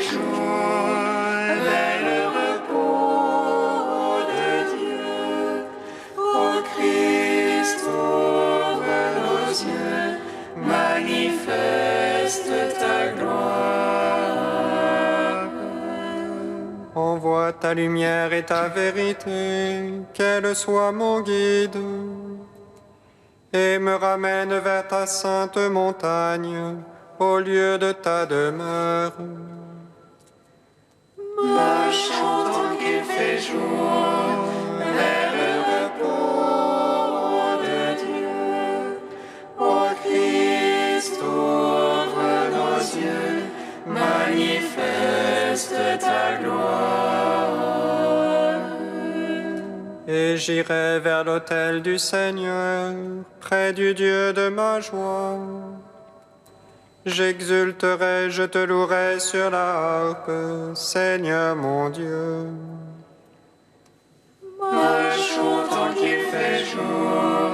jours vers le repos de Dieu. Ô Christ, ouvre nos yeux, manifeste ta gloire. Envoie ta lumière et ta vérité, qu'elle soit mon guide, et me ramène vers ta sainte montagne, au lieu de ta demeure. Marchons tant qu'il fait jour vers le repos de Dieu. Ô Christ, ouvre nos yeux, manifeste ta gloire. Et j'irai vers l'autel du Seigneur, près du Dieu de ma joie. J'exulterai, je te louerai sur la harpe, Seigneur mon Dieu. Marchons tant qu'il fait jour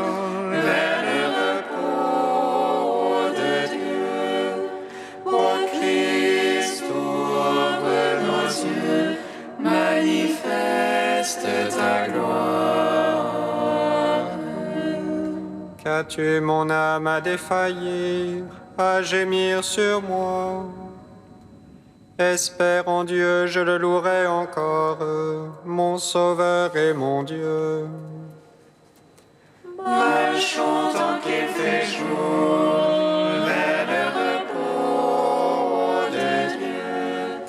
vers le repos de Dieu. Ô Christ, ouvre nos yeux, manifeste ta gloire. Qu'as-tu mon âme à défaillir, à gémir sur moi? Espère en Dieu, je le louerai encore, mon Sauveur et mon Dieu. Marchons tant qu'il fait jour vers le repos de Dieu.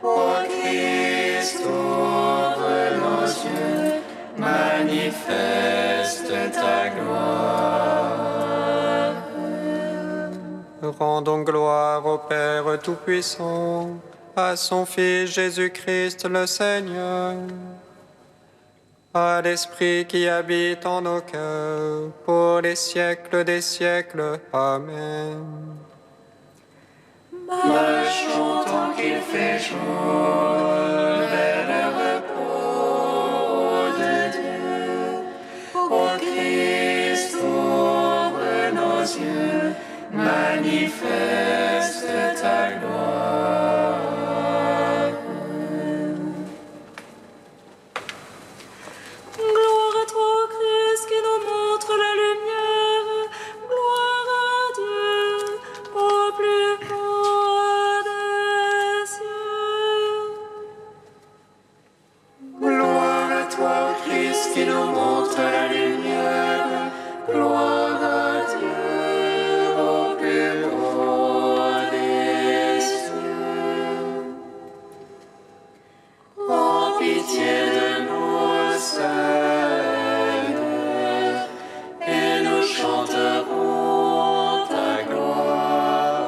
Ô Christ, ouvre nos yeux, manifeste ta gloire. Rendons gloire au Père Tout-Puissant, à son Fils Jésus-Christ le Seigneur, à l'Esprit qui habite en nos cœurs, pour les siècles des siècles. Amen. Marchons tant qu'il fait jour vers le repos de Dieu. Ô Christ, ouvre nos yeux, manifeste ta gloire. Gloire à toi, Christ, qui nous montre la lumière. Gloire à Dieu, au plus haut des cieux. Gloire à toi, Christ, qui nous montre la lumière. Gloire à Dieu, au plus haut des cieux. En pitié de nous, Seigneur, et nous chanterons ta gloire.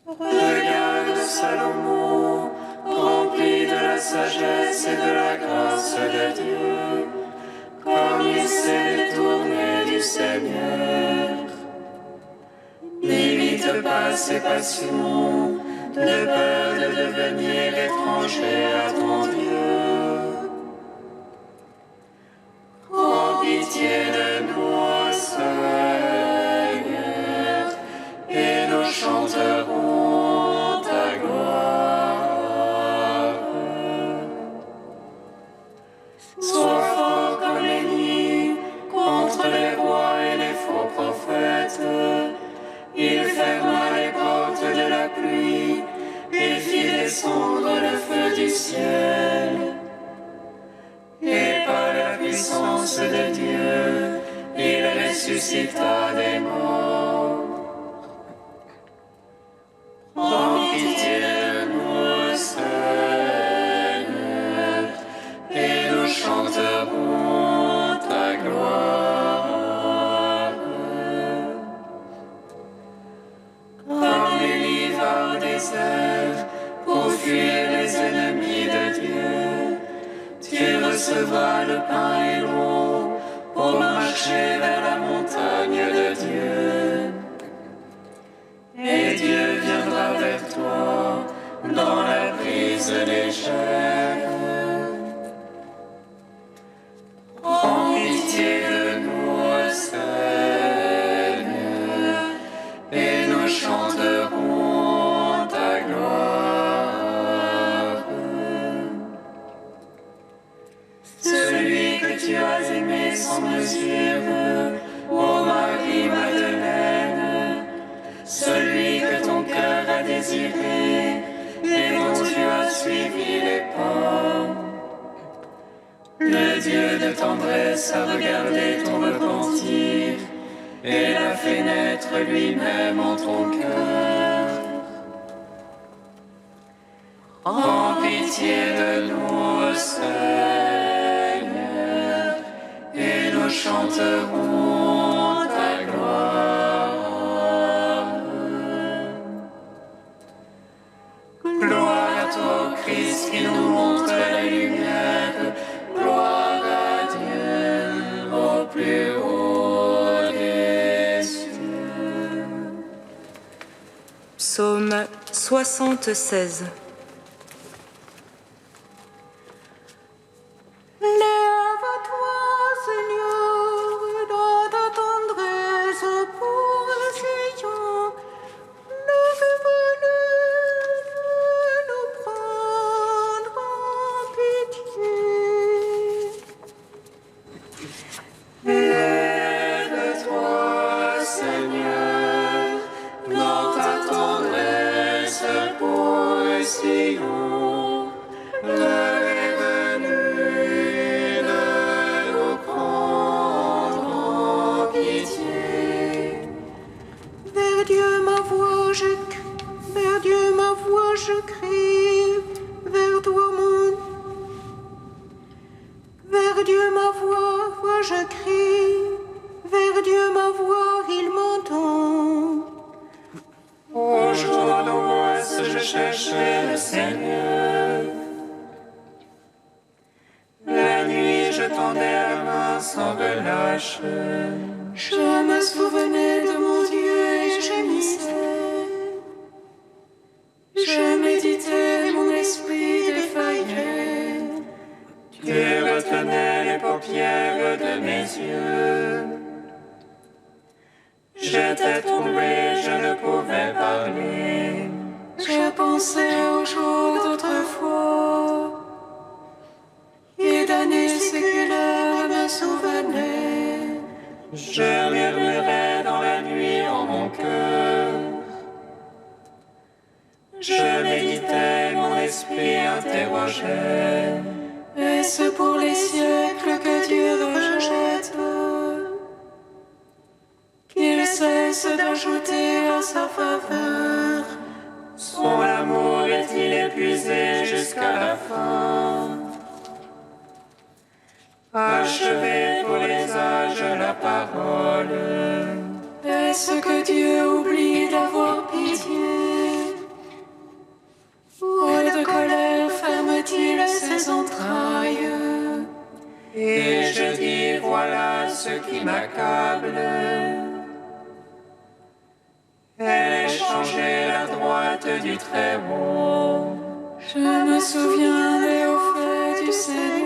Regarde Salomon, rempli de la sagesse et de la grâce de Dieu, comme il s'est détourné du Seigneur. N'imite pas ses passions, de peur de devenir étranger à ton Dieu. Prends pitié de nous, Seigneur, et nous chanterons ta gloire. Sois fort comme Élie contre les rois et les faux prophètes. Il ferma les portes de la pluie et fit descendre le feu du ciel. Et par la puissance de Dieu, il ressuscita des morts. Prends pitié de nous, Seigneur, et nous chanterons ta gloire. Comme Élie va au désert pour fuir les ennemis de Dieu, tu recevras le pain et l'eau pour marcher vers la montagne de Dieu. Et Dieu viendra vers toi dans la brise légère. Prends pitié de nous, Seigneur, et nous chantons tendresse a regardé ton repentir et l'a fait naître lui-même en ton cœur. En pitié de nous, Seigneur, et nous chanterons ta gloire. Gloire à toi, Christ, qui nous montre la lumière. Gloire à Dieu au plus haut des cieux. Psaume 76. Je me souvenais de mon Dieu et gémissais. Je méditais et mon esprit défaillait. Tu retenais les paupières de mes yeux. J'étais tombé, je ne pouvais parler. Je pensais aux jours d'autrefois et d'années séculaires me souvenais. Je murmurais dans la nuit en mon cœur. Je méditais, mon esprit interrogeait. Est-ce pour les siècles que Dieu rejette? Qu'il cesse d'ajouter à sa faveur. Son amour est-il épuisé jusqu'à la fin? Achevez pour les âges la parole. Est-ce que Dieu oublie d'avoir pitié? Ou de colère ferme-t-il ses entrailles? Et je dis, voilà ce qui m'accable. Elle est changée la droite du Très-Haut. Je me souviens des hauts faits du Seigneur.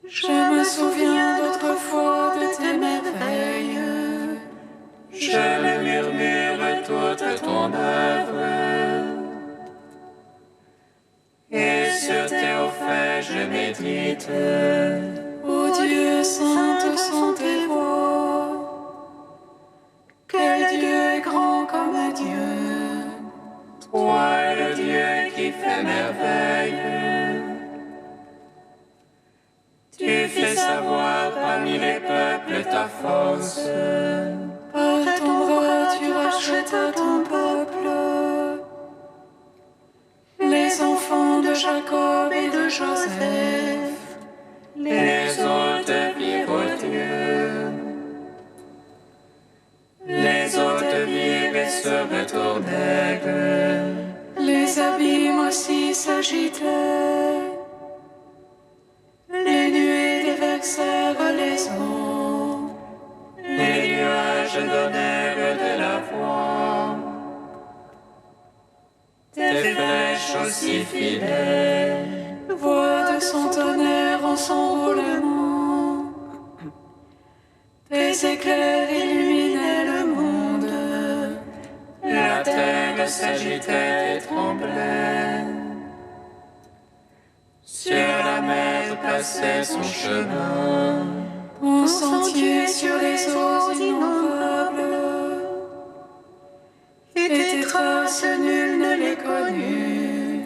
Je me souviens d'autrefois de tes merveilles. Je me murmure toute ton œuvre. Et sur tes hauts faits je médite. Ô Dieu, saintes sont tes voies. Quel Dieu est grand comme Dieu. Toi, le Dieu qui fait merveille. Tu fais savoir parmi les peuples ta force. Par ton bras tu rachètes ton peuple. Les enfants de Jacob et de Joseph, les hôtes virent Dieu. Les hôtes virent et se retournèrent. Les abîmes aussi s'agitaient. Les nuées déversèrent les eaux. Les nuages donnèrent de la voix. Tes flèches aussi fidèles, voix de son tonnerre en son roulement. Tes éclairs illuminaient le monde. La terre s'agitait et tremblait. Sur la mer passait son chemin, en sentier sur les eaux innombrables. Et tes traces, nul ne les connut.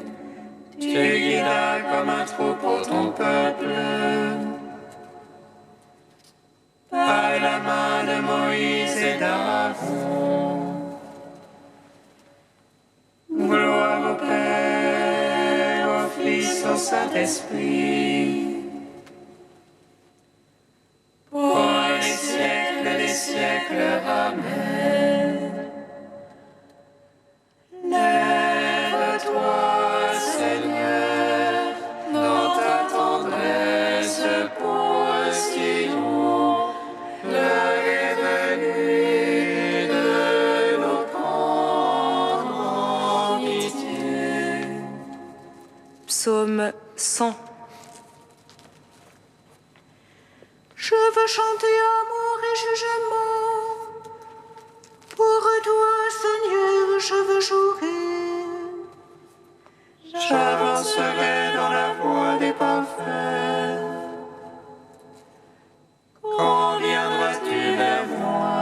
Tu guidas comme un troupeau ton peuple. Moïse et d'Aaron. Gloire au Père, au Fils, au Saint-Esprit, pour les siècles des siècles. Amen. Lève-toi, Seigneur, dans ta tendresse pour Sion. L'heure est venue de nous prendre en pitié. Psaume 100. Je veux chanter amour et jugement. Pour toi, Seigneur, je veux jouer. J'avancerai dans la voie des parfaits. Quand viendras-tu vers moi?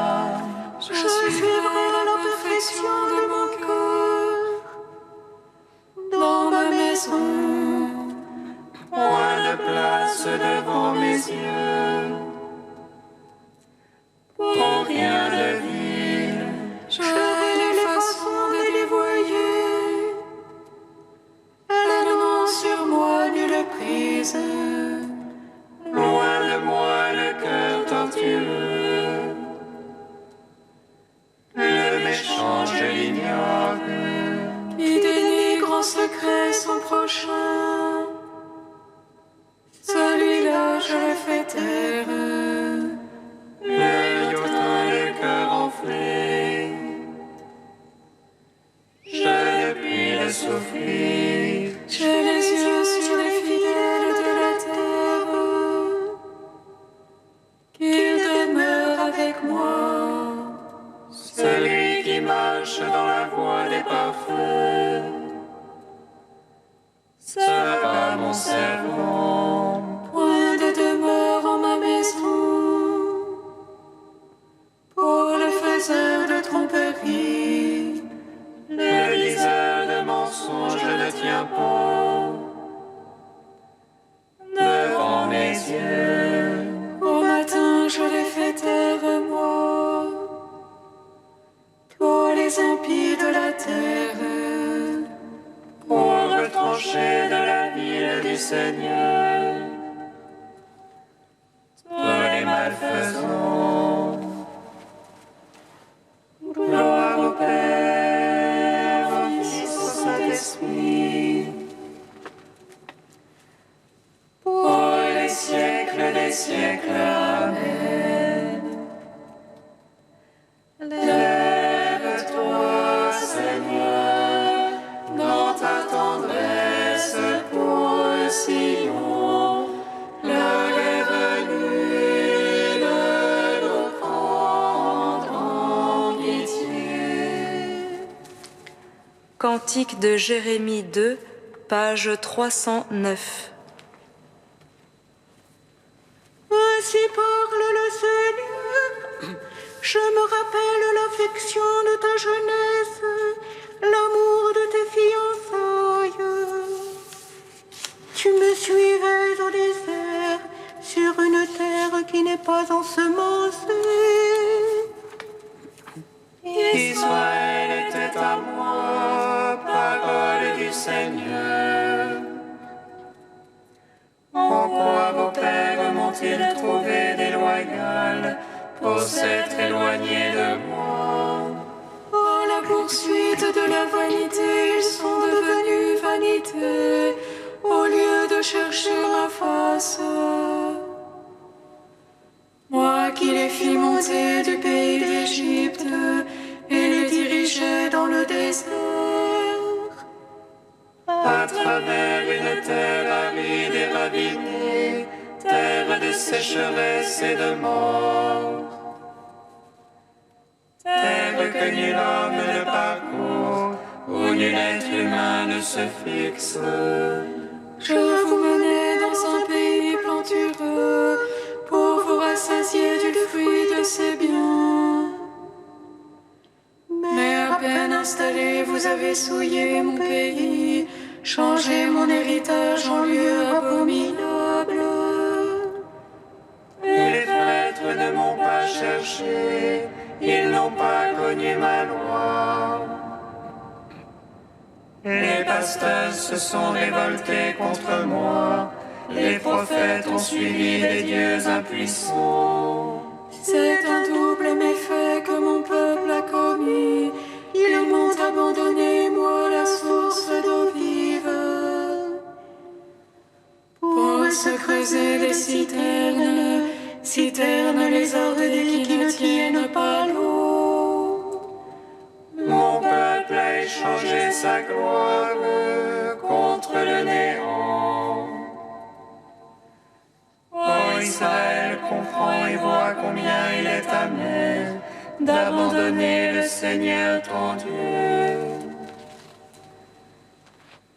Je suivrai la perfection de mon cœur. Dans ma maison, Point de place devant mes yeux. Pour rien de vil, je verrai les façons des dévoyés. Elles n'ont sur moi nulle prise. loin de moi le cœur tortueux. Le méchant, je l'ignore. Qui dénigre en secret son prochain. Celui-là, je le fais taire. L'œil hautain, le cœur enflé. Je ne puis le souffrir. J'ai les yeux sur les fidèles de la terre. Qu'ils demeurent avec moi. Celui qui marche dans la voie des parfaits sera mon servant. Point de demeure en ma maison. Pour le faiseur de tromperie. Le diseur de mensonges, je ne tiens pas devant mes yeux. Au matin, je les fais taire, moi. Tous les impies de la terre. Pour retrancher de la ville du Seigneur tous les malfaisants. Gloire au Père, au Fils, au Saint-Esprit, pour les siècles des siècles. Amen. Lève-toi, Seigneur, dans ta tendresse pour Sion. L'heure est venue de nous prendre en pitié. Cantique de Jérémie 2, page 309. Ainsi parle le Seigneur. Je me rappelle l'affection de ta jeunesse, l'amour de tes fiançailles. Tu me suivais au désert, sur une terre qui n'est pas ensemencée. Israël était à moi, parole du Seigneur. En quoi vos pères m'ont-ils trouvé déloyal pour s'être éloignés de moi? À la poursuite de la vanité, ils sont devenus vanité, au lieu de chercher ma face. Moi qui les fis monter du pays d'Égypte et les dirigeais dans le désert. À travers une terre aride et ravinée, terre de sécheresse et de mort. Terre que nul homme ne parcourt, où nul être humain ne se fixe. Je vous menais dans un pays plantureux pour vous rassasier du fruit de ses biens. Mais à peine installé, vous avez souillé mon pays, changé mon héritage en lieu abominable. Les prêtres ne m'ont pas cherché, ils n'ont pas connu ma loi. Les pasteurs se sont révoltés contre moi, les prophètes ont suivi les dieux impuissants. C'est un double méfait que mon peuple a commis. Ils m'ont abandonné, moi, la source d'eau vive. Pour se creuser des citernes, citernes lézardées qui ne tiennent pas l'eau. Mon peuple a échangé sa gloire contre le néant. Oh, Israël comprend et voit combien il est amer d'abandonner le Seigneur ton Dieu.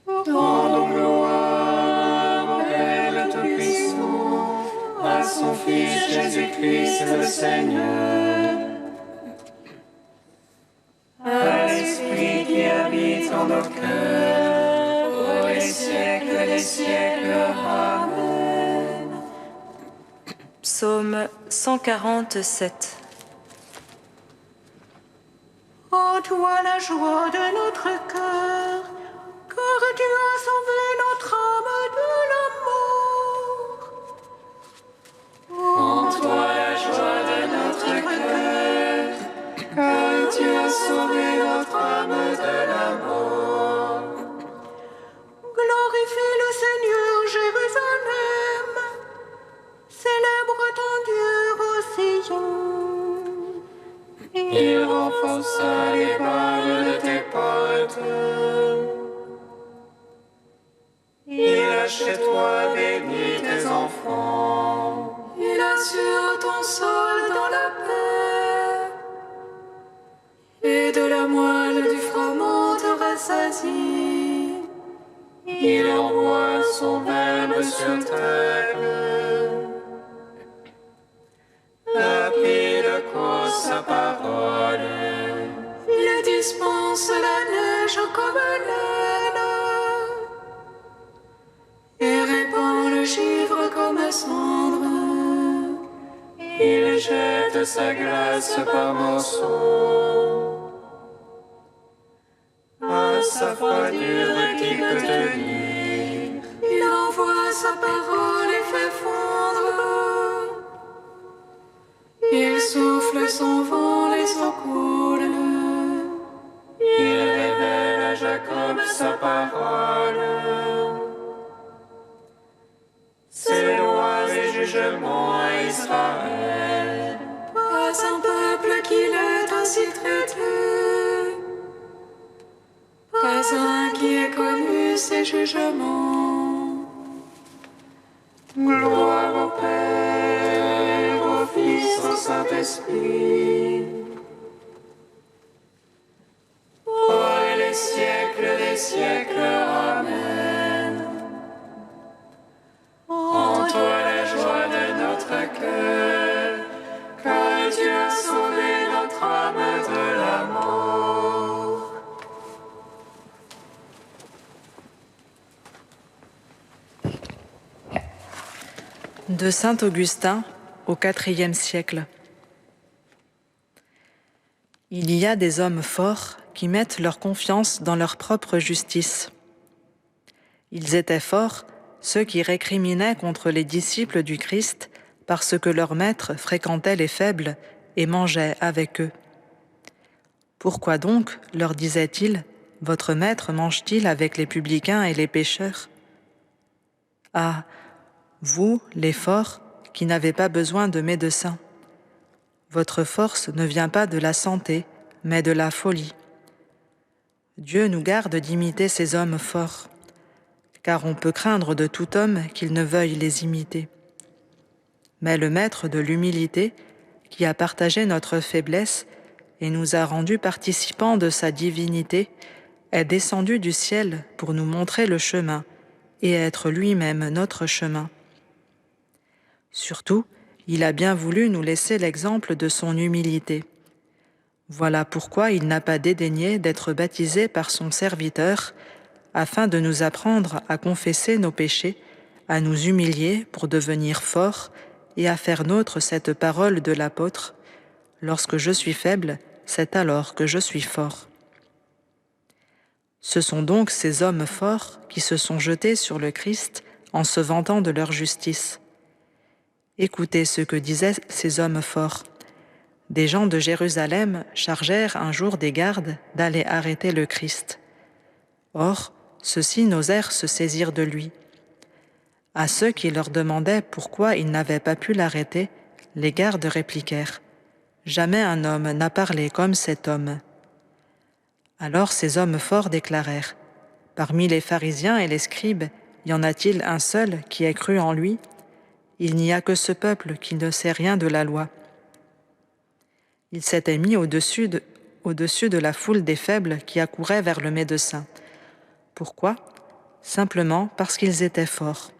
Rendons gloire au Père le Tout-Puissant, à son Fils Jésus-Christ le Seigneur, à l'Esprit qui habite en nos cœurs, pour les siècles des siècles. Amen. Psaume 147. En toi la joie de notre cœur, car tu as sauvé notre âme de la mort. En toi la joie de notre cœur, car tu as sauvé notre âme de la mort. Glorifie le Seigneur, Jérusalem, célèbre ton Dieu au Sion. Il renforça les barres de tes portes. Il a chez toi béni tes enfants. Il assure ton sol dans la paix, et de la moelle du froment te rassasie. Il envoie son verbe sur terre. Rapide court sa parole. Il dispense la neige comme laine, et répand le givre comme cendre. Il jette sa glace par morceaux. À sa froidure qui peut tenir. Il envoie sa parole et fait fondre. Il souffle son vent, les eaux coulent. Il révèle à Jacob sa parole. Ses lois et jugements à Israël. Pas un peuple qu'il ait ainsi traité, pas un qui ait connu ses jugements. Gloire au Père, au Fils, au Saint-Esprit. Pour les siècles des siècles. Amen. En toi la joie de notre cœur, car tu as sauvé notre âme de la mort. De saint Augustin au IVe siècle. Il y a des hommes forts qui mettent leur confiance dans leur propre justice. Ils étaient forts, ceux qui récriminaient contre les disciples du Christ parce que leur maître fréquentait les faibles et mangeait avec eux. Pourquoi donc, leur disait-il, votre maître mange-t-il avec les publicains et les pécheurs ? Ah, vous, les forts, qui n'avez pas besoin de médecins. Votre force ne vient pas de la santé, mais de la folie. Dieu nous garde d'imiter ces hommes forts, car on peut craindre de tout homme qu'il ne veuille les imiter. Mais le maître de l'humilité, qui a partagé notre faiblesse et nous a rendus participants de sa divinité, est descendu du ciel pour nous montrer le chemin et être lui-même notre chemin. Surtout, il a bien voulu nous laisser l'exemple de son humilité. Voilà pourquoi il n'a pas dédaigné d'être baptisé par son serviteur, afin de nous apprendre à confesser nos péchés, à nous humilier pour devenir forts et à faire nôtre cette parole de l'apôtre, Lorsque je suis faible, c'est alors que je suis fort. Ce sont donc ces hommes forts qui se sont jetés sur le Christ en se vantant de leur justice. Écoutez ce que disaient ces hommes forts. Des gens de Jérusalem chargèrent un jour des gardes d'aller arrêter le Christ. Or, ceux-ci n'osèrent se saisir de lui. À ceux qui leur demandaient pourquoi ils n'avaient pas pu l'arrêter, les gardes répliquèrent « Jamais un homme n'a parlé comme cet homme. » Alors ces hommes forts déclarèrent « Parmi les pharisiens et les scribes, y en a-t-il un seul qui ait cru en lui ? Il n'y a que ce peuple qui ne sait rien de la loi. » Ils s'étaient mis au-dessus de la foule des faibles qui accouraient vers le médecin. Pourquoi ? Simplement parce qu'ils étaient forts.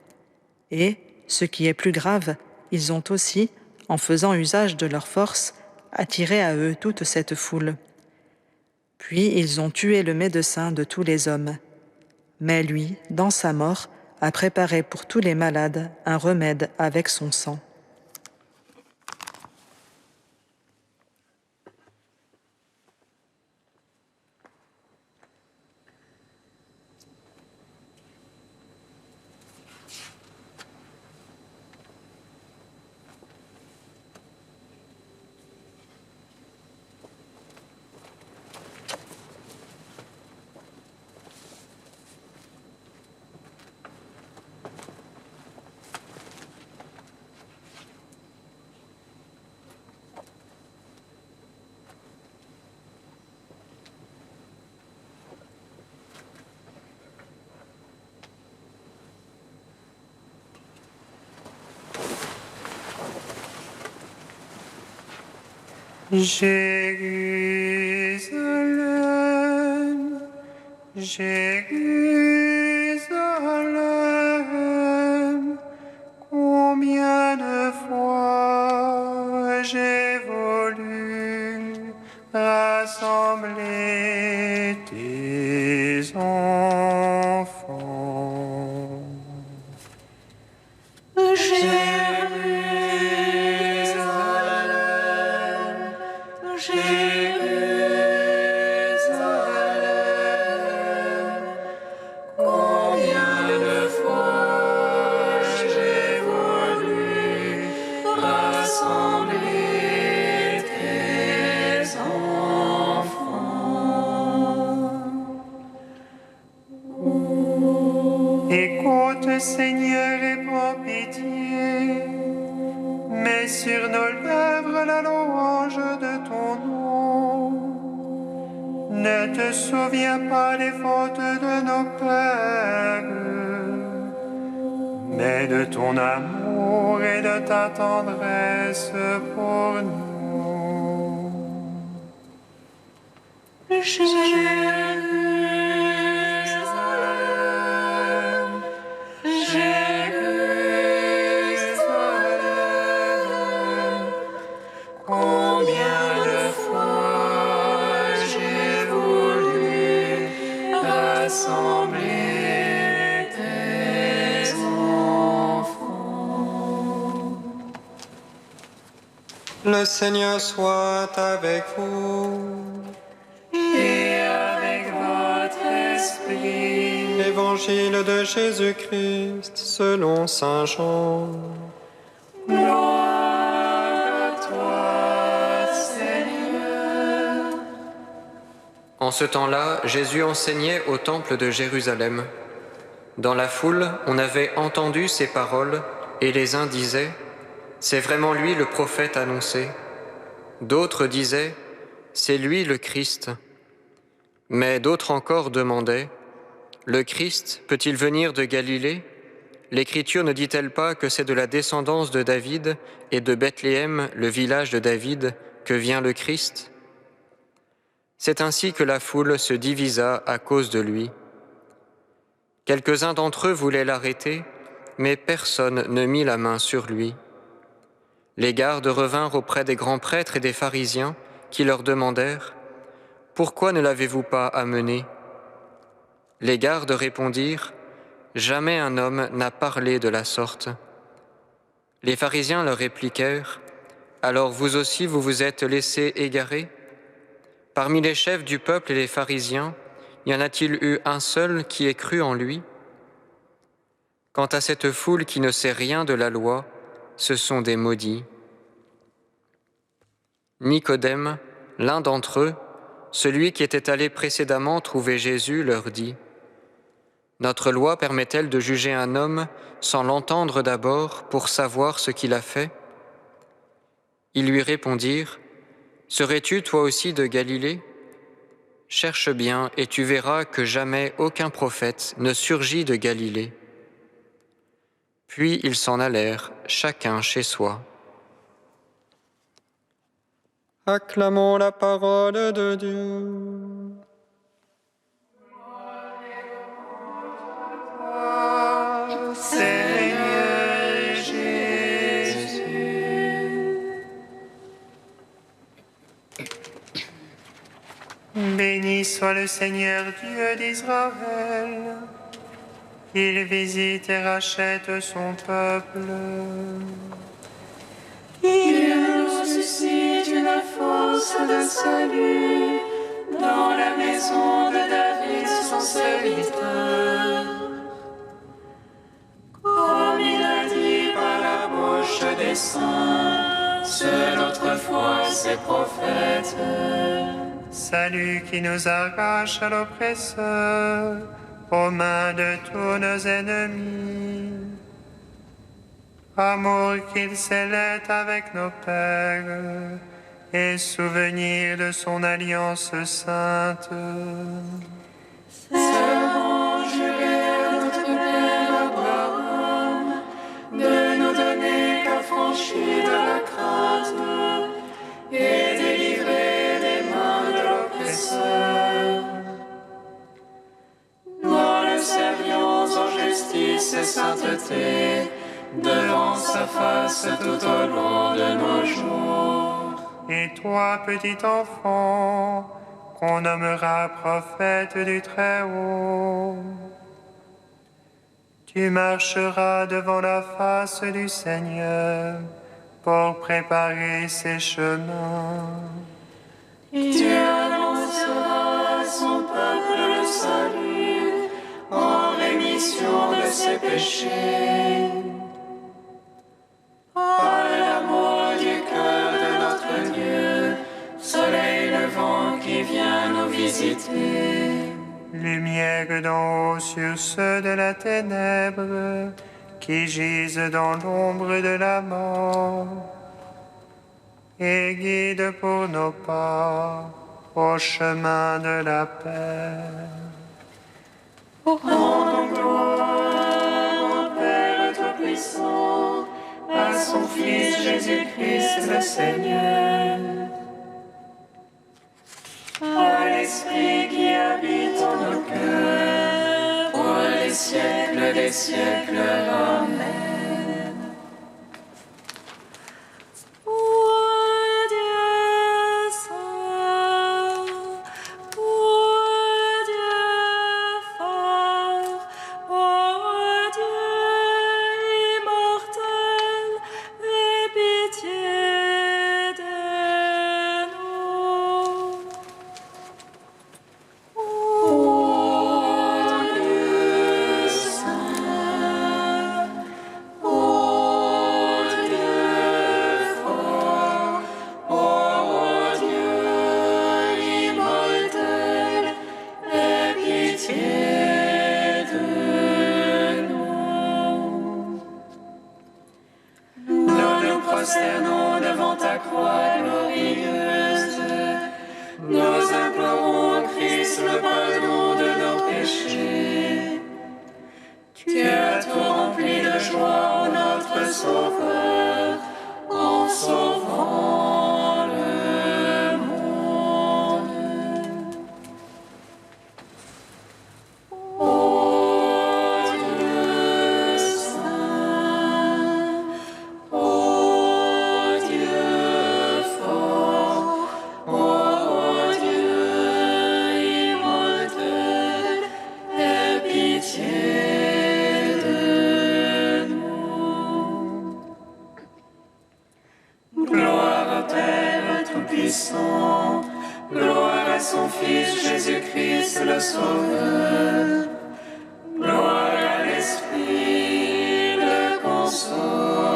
Et, ce qui est plus grave, ils ont aussi, en faisant usage de leur force, attiré à eux toute cette foule. Puis ils ont tué le médecin de tous les hommes. Mais lui, dans sa mort, a préparé pour tous les malades un remède avec son sang. Jérusalem, Jérusalem, combien de fois j'ai voulu rassembler tes enfants. Écoute, Seigneur, et prends pitié. Mets sur nos lèvres la louange de ton nom. Ne te souviens pas des fautes de nos pères, mais de ton amour et de ta tendresse pour nous. Le Seigneur soit avec vous. Et avec votre esprit. Évangile de Jésus-Christ selon saint Jean. Gloire à toi, Seigneur. En ce temps-là, Jésus enseignait au temple de Jérusalem. Dans la foule, on avait entendu ces paroles, et les uns disaient « C'est vraiment lui le prophète annoncé ». D'autres disaient « C'est lui le Christ ». Mais d'autres encore demandaient « Le Christ peut-il venir de Galilée ? L'Écriture ne dit-elle pas que c'est de la descendance de David et de Bethléem, le village de David, que vient le Christ ?» C'est ainsi que la foule se divisa à cause de lui. Quelques-uns d'entre eux voulaient l'arrêter, mais personne ne mit la main sur lui. Les gardes revinrent auprès des grands prêtres et des pharisiens, qui leur demandèrent « Pourquoi ne l'avez-vous pas amené ?» Les gardes répondirent « Jamais un homme n'a parlé de la sorte. » Les pharisiens leur répliquèrent « Alors vous aussi, vous vous êtes laissés égarer? Parmi les chefs du peuple et les pharisiens, y en a-t-il eu un seul qui ait cru en lui? Quant à cette foule qui ne sait rien de la loi, ce sont des maudits. Nicodème, l'un d'entre eux, celui qui était allé précédemment trouver Jésus, leur dit: Notre loi permet-elle de juger un homme sans l'entendre d'abord pour savoir ce qu'il a fait? Ils lui répondirent: Serais-tu toi aussi de Galilée? Cherche bien et tu verras que jamais aucun prophète ne surgit de Galilée. Puis ils s'en allèrent, chacun chez soi. Acclamons la parole de Dieu. Seigneur Jésus. Béni soit le Seigneur Dieu d'Israël. Il visite et rachète son peuple. Il nous suscite une force de salut dans la maison de David, son serviteur. Comme il a dit par la bouche des saints, ceux d'autrefois ses prophètes. Salut qui nous arrache à l'oppresseur, aux mains de tous nos ennemis. Amour qu'il scellait avec nos pères, et souvenir de son alliance sainte. Serment juré à notre Père Abraham, de nous donner qu'affranchis de la crainte, et délivrer des mains de l'oppresseur. Nous le servions en justice et sainteté, devant sa face tout au long de nos jours. Et toi, petit enfant, qu'on nommera prophète du Très-Haut, tu marcheras devant la face du Seigneur pour préparer ses chemins. Tu annonceras à son peuple le salut en rémission de ses péchés. Par l'amour du cœur de notre Dieu, soleil levant qui vient nous visiter. Lumière d'en haut sur ceux de la ténèbre qui gisent dans l'ombre de la mort. Et guide pour nos pas au chemin de la paix. Rendons gloire au Père Tout-Puissant, à son Fils Jésus-Christ le Seigneur, à l'Esprit qui habite en nos cœurs, pour les siècles des siècles. Amen. Prosternons devant ta croix glorieuse, nous implorons au Christ le pardon de nos péchés. Tu as tout rempli de joie en notre Sauveur, en sauvant le monde. Ô Dieu saint, ô Dieu fort, ô Dieu immortel, aie pitié de nous. Tout-Puissant. Gloire à son Fils Jésus-Christ le Sauveur. Gloire à l'Esprit le Consolateur.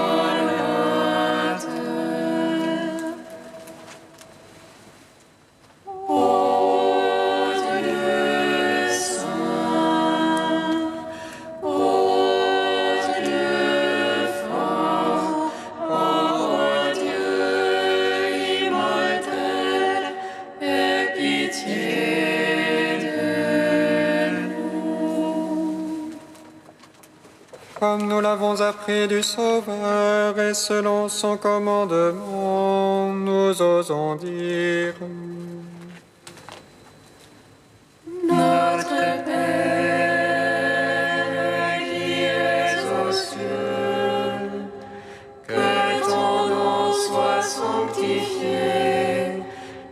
Ô Dieu saint, ô Dieu fort, ô Dieu immortel, aie pitié de nous. Comme nous l'avons appris du Sauveur et selon son commandement, nous osons dire: Notre Père qui es aux cieux, que ton nom soit sanctifié,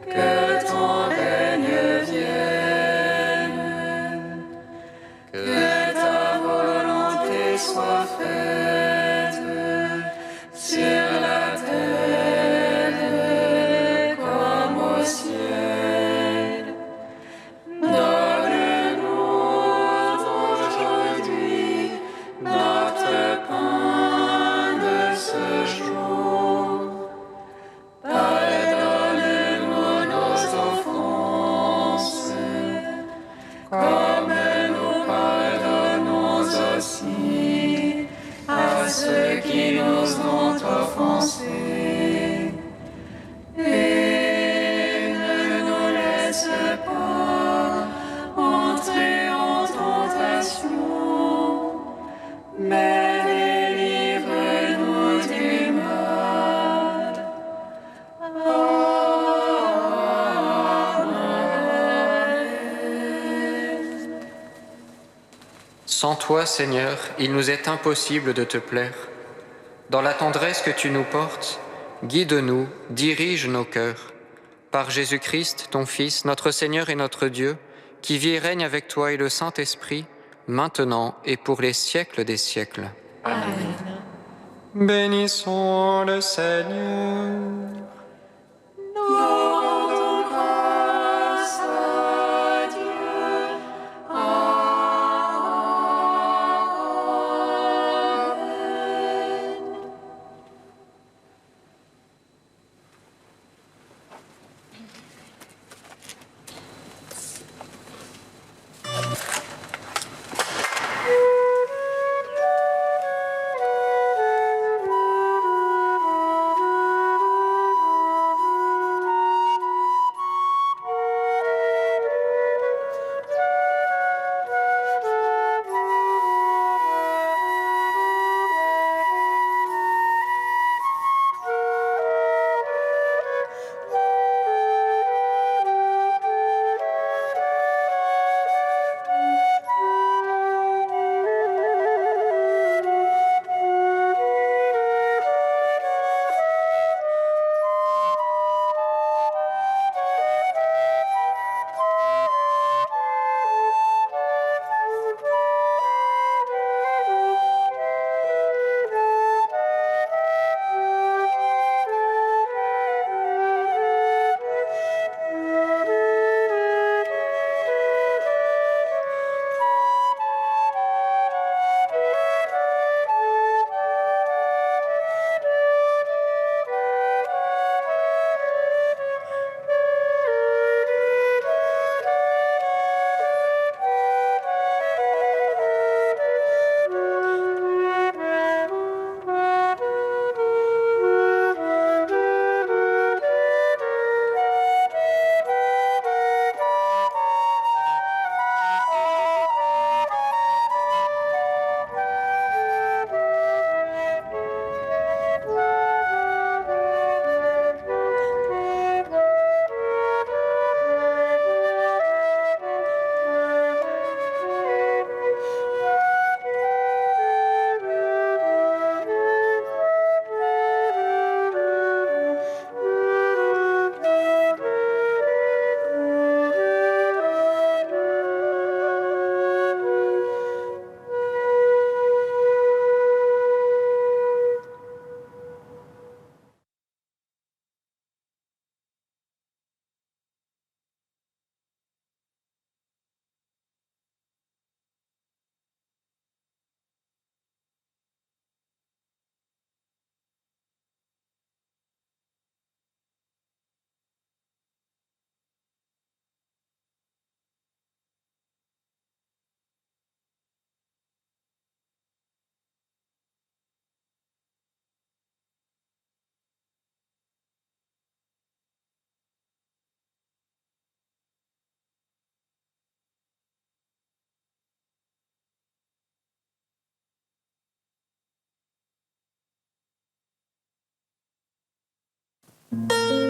que ton règne vienne, que ta volonté soit faite sur la terre comme au ciel. Donne-nous aujourd'hui notre pain de ce jour. Pardonne-nous nos offenses, comme nous pardonnons aussi à ceux qui nous ont offensés. Et ne nous laisse pas entrer en tentation, mais délivre-nous du mal. Amen. Sans toi, Seigneur, il nous est impossible de te plaire. Dans la tendresse que tu nous portes, guide-nous, dirige nos cœurs. Par Jésus-Christ, ton Fils, notre Seigneur et notre Dieu, qui vit et règne avec toi et le Saint-Esprit, maintenant et pour les siècles des siècles. Bénissons le Seigneur. Nous rendons grâce à Dieu. Amen. Thank you.